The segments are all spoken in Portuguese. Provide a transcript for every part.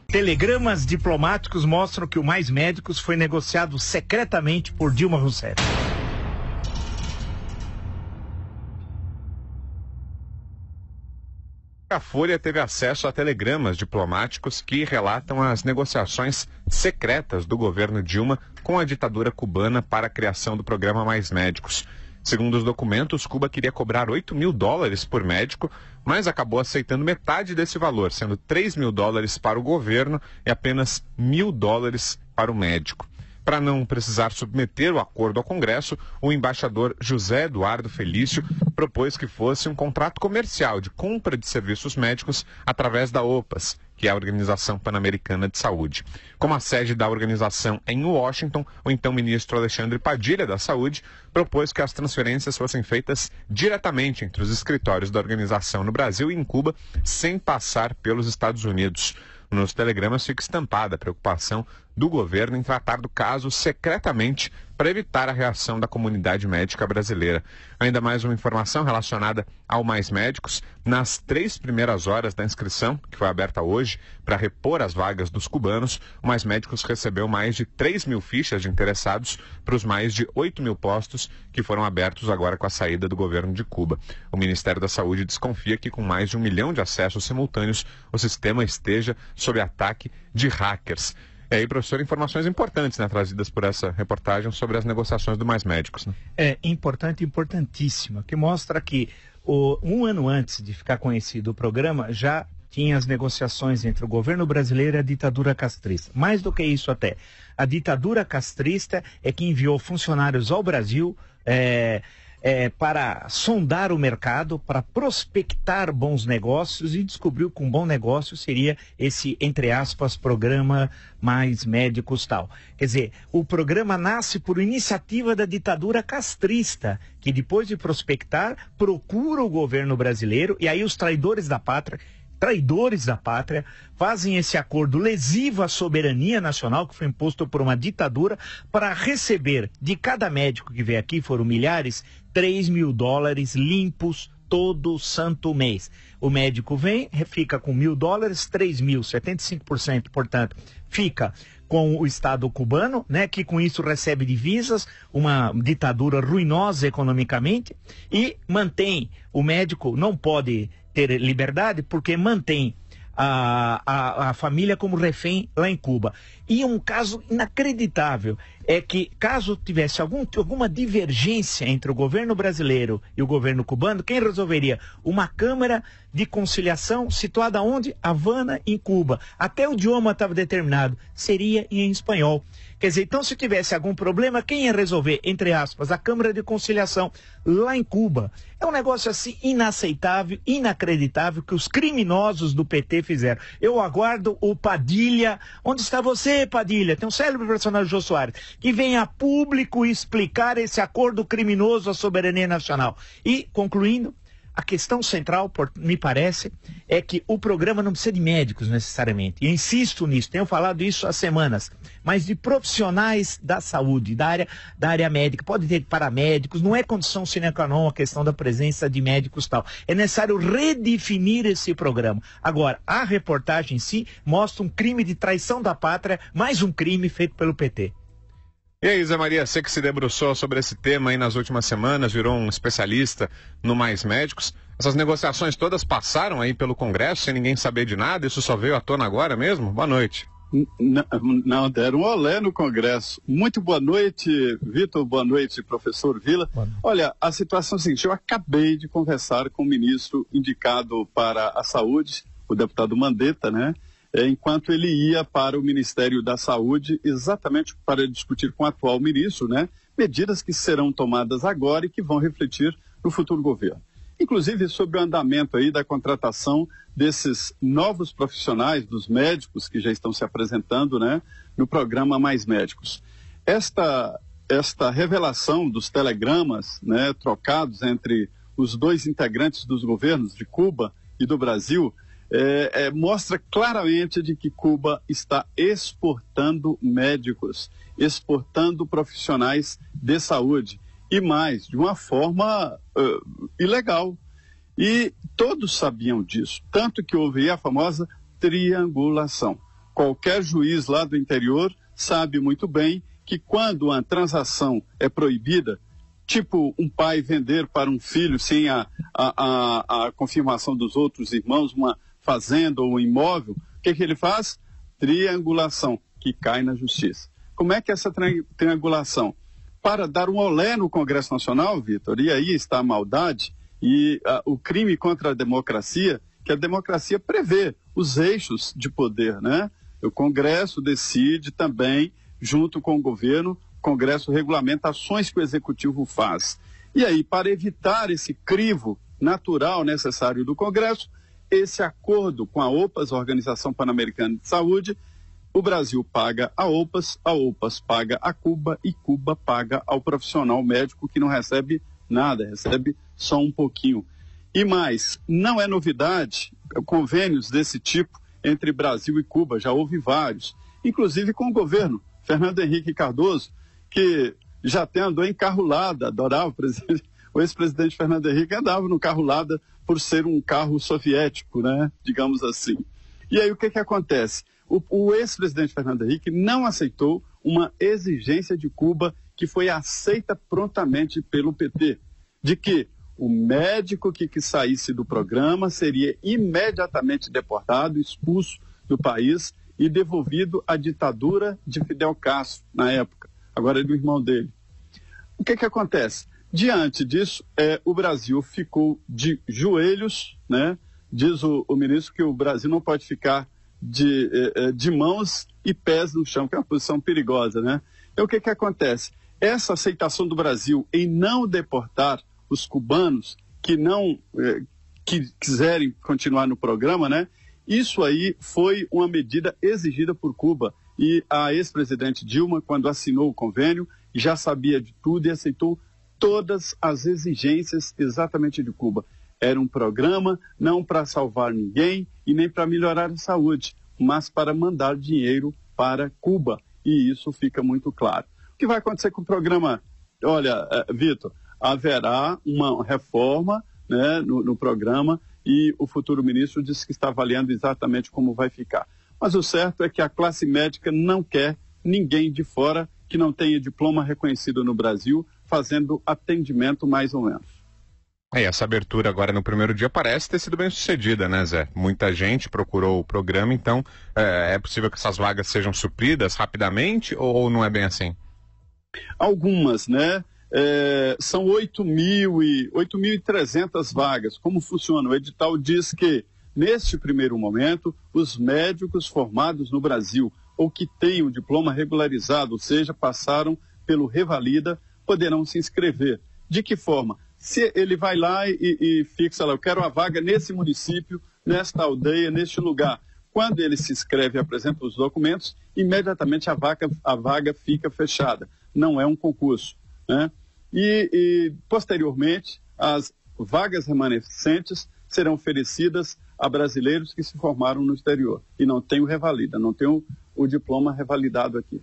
Telegramas diplomáticos mostram que o Mais Médicos foi negociado secretamente por Dilma Rousseff. A Folha teve acesso a telegramas diplomáticos que relatam as negociações secretas do governo Dilma com a ditadura cubana para a criação do programa Mais Médicos. Segundo os documentos, Cuba queria cobrar $8 mil por médico, mas acabou aceitando metade desse valor, sendo $3 mil para o governo e apenas $1.000 para o médico. Para não precisar submeter o acordo ao Congresso, o embaixador José Eduardo Felício propôs que fosse um contrato comercial de compra de serviços médicos através da OPAS, que é a Organização Pan-Americana de Saúde. Como a sede da organização é em Washington, o então ministro Alexandre Padilha da Saúde propôs que as transferências fossem feitas diretamente entre os escritórios da organização no Brasil e em Cuba, sem passar pelos Estados Unidos. Nos telegramas fica estampada a preocupação do governo em tratar do caso secretamente para evitar a reação da comunidade médica brasileira. Ainda mais uma informação relacionada ao Mais Médicos. Nas 3 primeiras horas da inscrição, que foi aberta hoje, para repor as vagas dos cubanos, o Mais Médicos recebeu mais de 3 mil fichas de interessados para os mais de 8 mil postos que foram abertos agora com a saída do governo de Cuba. O Ministério da Saúde desconfia que com mais de 1 milhão de acessos simultâneos, o sistema esteja sob ataque de hackers. E aí, professor, informações importantes, né, trazidas por essa reportagem sobre as negociações do Mais Médicos, né? É importante, importantíssima, que mostra que um ano antes de ficar conhecido o programa, já tinha as negociações entre o governo brasileiro e a ditadura castrista. Mais do que isso até, a ditadura castrista é que enviou funcionários ao Brasil para sondar o mercado, para prospectar bons negócios e descobriu que um bom negócio seria esse, entre aspas, programa Mais Médicos tal. Quer dizer, o programa nasce por iniciativa da ditadura castrista, que depois de prospectar, procura o governo brasileiro e aí os traidores da pátria fazem esse acordo lesivo à soberania nacional que foi imposto por uma ditadura para receber de cada médico que veio aqui, foram milhares, $3 mil limpos todo santo mês. O médico vem, fica com $1.000, 3 mil, 75%, portanto, fica com o Estado cubano, né, que com isso recebe divisas, uma ditadura ruinosa economicamente, e mantém, o médico não pode ter liberdade porque mantém a família como refém lá em Cuba. E um caso inacreditável é que, caso tivesse alguma divergência entre o governo brasileiro e o governo cubano, quem resolveria? Uma Câmara de Conciliação situada onde? Havana, em Cuba. Até o idioma estava determinado, seria em espanhol. Quer dizer, então se tivesse algum problema, quem ia resolver? Entre aspas, a Câmara de Conciliação lá em Cuba. É um negócio assim inaceitável, inacreditável que os criminosos do PT fizeram. Eu aguardo o Padilha. Onde está você, Padilha? Tem um célebre personagem, Jô Soares, que venha a público explicar esse acordo criminoso à soberania nacional. E, concluindo, a questão central, me parece, é que o programa não precisa de médicos necessariamente. E insisto nisso, tenho falado isso há semanas, mas de profissionais da saúde, da área médica. Pode ter paramédicos, não é condição sine qua non a questão da presença de médicos e tal. É necessário redefinir esse programa. Agora, a reportagem em si mostra um crime de traição da pátria, mais um crime feito pelo PT. E aí, Zé Maria, você que se debruçou sobre esse tema aí nas últimas semanas, virou um especialista no Mais Médicos. Essas negociações todas passaram aí pelo Congresso sem ninguém saber de nada? Isso só veio à tona agora mesmo? Boa noite. Não, deram um olé no Congresso. Muito boa noite, Vitor, boa noite, professor Vila. Olha, a situação é a seguinte, eu acabei de conversar com o ministro indicado para a saúde, o deputado Mandetta, né? Enquanto ele ia para o Ministério da Saúde, exatamente para discutir com o atual ministro, né, medidas que serão tomadas agora e que vão refletir no futuro governo. Inclusive sobre o andamento aí da contratação desses novos profissionais, dos médicos que já estão se apresentando, né, no programa Mais Médicos. Esta revelação dos telegramas, né, trocados entre os dois integrantes dos governos de Cuba e do Brasil, mostra claramente de que Cuba está exportando médicos, exportando profissionais de saúde e mais, de uma forma ilegal. E todos sabiam disso, tanto que houve a famosa triangulação. Qualquer juiz lá do interior sabe muito bem que quando uma transação é proibida, tipo um pai vender para um filho sem a confirmação dos outros irmãos uma fazenda ou um imóvel, o que ele faz? Triangulação, que cai na justiça. Como é que é essa triangulação? Para dar um olé no Congresso Nacional, Vitor, e aí está a maldade e o crime contra a democracia, que a democracia prevê os eixos de poder, né? O Congresso decide também, junto com o governo, o Congresso regulamenta ações que o Executivo faz. E aí, para evitar esse crivo natural necessário do Congresso, esse acordo com a OPAS, a Organização Pan-Americana de Saúde, o Brasil paga a OPAS paga a Cuba e Cuba paga ao profissional médico que não recebe nada, recebe só um pouquinho. E mais, não é novidade convênios desse tipo entre Brasil e Cuba, já houve vários, inclusive com o governo Fernando Henrique Cardoso, que já até andou em carro-lada, adorava o ex-presidente Fernando Henrique andava no carro-lada por ser um carro soviético, né, digamos assim. E aí o que acontece? O ex-presidente Fernando Henrique não aceitou uma exigência de Cuba que foi aceita prontamente pelo PT, de que o médico que saísse do programa seria imediatamente deportado, expulso do país e devolvido à ditadura de Fidel Castro, na época, agora é do irmão dele. O que acontece? Diante disso, o Brasil ficou de joelhos, né? Diz o ministro que o Brasil não pode ficar de mãos e pés no chão, que é uma posição perigosa, né? Então o que acontece? Essa aceitação do Brasil em não deportar os cubanos que quiserem continuar no programa, né? Isso aí foi uma medida exigida por Cuba. E a ex-presidente Dilma, quando assinou o convênio, já sabia de tudo e aceitou todas as exigências exatamente de Cuba. Era um programa não para salvar ninguém e nem para melhorar a saúde, mas para mandar dinheiro para Cuba. E isso fica muito claro. O que vai acontecer com o programa? Olha, Vitor, haverá uma reforma, né, no programa e o futuro ministro disse que está avaliando exatamente como vai ficar. Mas o certo é que a classe médica não quer ninguém de fora que não tenha diploma reconhecido no Brasil fazendo atendimento mais ou menos. E essa abertura agora no primeiro dia parece ter sido bem sucedida, né, Zé? Muita gente procurou o programa, então é possível que essas vagas sejam supridas rapidamente ou não é bem assim? Algumas, né? São 8.300 vagas. Como funciona? O edital diz que, neste primeiro momento, os médicos formados no Brasil ou que tenham diploma regularizado, ou seja, passaram pelo Revalida, poderão se inscrever. De que forma? Se ele vai lá e fixa lá, eu quero uma vaga nesse município, nesta aldeia, neste lugar. Quando ele se inscreve e apresenta os documentos, imediatamente a vaga fica fechada. Não é um concurso, né? E posteriormente, as vagas remanescentes serão oferecidas a brasileiros que se formaram no exterior e não tem o Revalida, não tem o diploma revalidado aqui.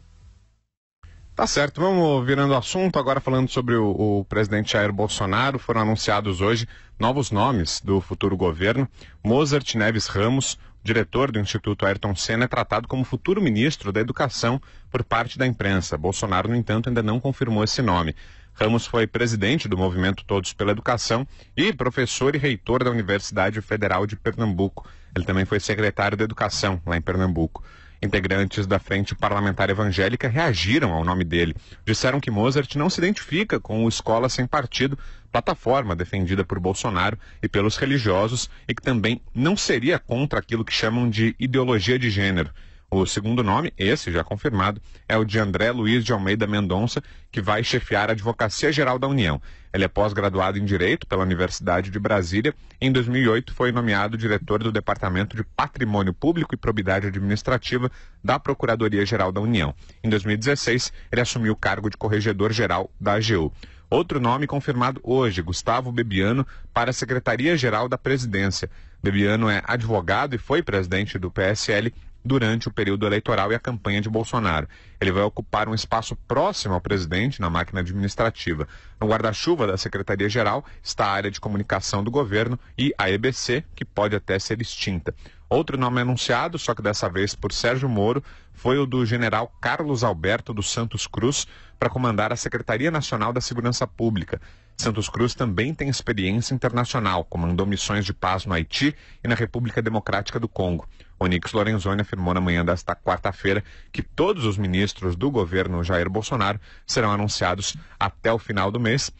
Tá certo, vamos virando o assunto, agora falando sobre o presidente Jair Bolsonaro. Foram anunciados hoje novos nomes do futuro governo. Mozart Neves Ramos, diretor do Instituto Ayrton Senna, é tratado como futuro ministro da Educação por parte da imprensa. Bolsonaro, no entanto, ainda não confirmou esse nome. Ramos foi presidente do movimento Todos pela Educação e professor e reitor da Universidade Federal de Pernambuco. Ele também foi secretário da Educação lá em Pernambuco. Integrantes da Frente Parlamentar Evangélica reagiram ao nome dele. Disseram que Mozart não se identifica com o Escola Sem Partido, plataforma defendida por Bolsonaro e pelos religiosos, e que também não seria contra aquilo que chamam de ideologia de gênero. O segundo nome, esse já confirmado, é o de André Luiz de Almeida Mendonça, que vai chefiar a Advocacia Geral da União. Ele é pós-graduado em Direito pela Universidade de Brasília e em 2008 foi nomeado diretor do Departamento de Patrimônio Público e Probidade Administrativa da Procuradoria-Geral da União. Em 2016, ele assumiu o cargo de corregedor-geral da AGU. Outro nome confirmado hoje, Gustavo Bebiano, para a Secretaria-Geral da Presidência. Bebiano é advogado e foi presidente do PSL durante o período eleitoral e a campanha de Bolsonaro. Ele vai ocupar um espaço próximo ao presidente na máquina administrativa. No guarda-chuva da Secretaria-Geral está a área de comunicação do governo e a EBC, que pode até ser extinta. Outro nome anunciado, só que dessa vez por Sérgio Moro, foi o do general Carlos Alberto dos Santos Cruz para comandar a Secretaria Nacional da Segurança Pública. Santos Cruz também tem experiência internacional, comandou missões de paz no Haiti e na República Democrática do Congo. Onyx Lorenzoni afirmou na manhã desta quarta-feira que todos os ministros do governo Jair Bolsonaro serão anunciados até o final do mês.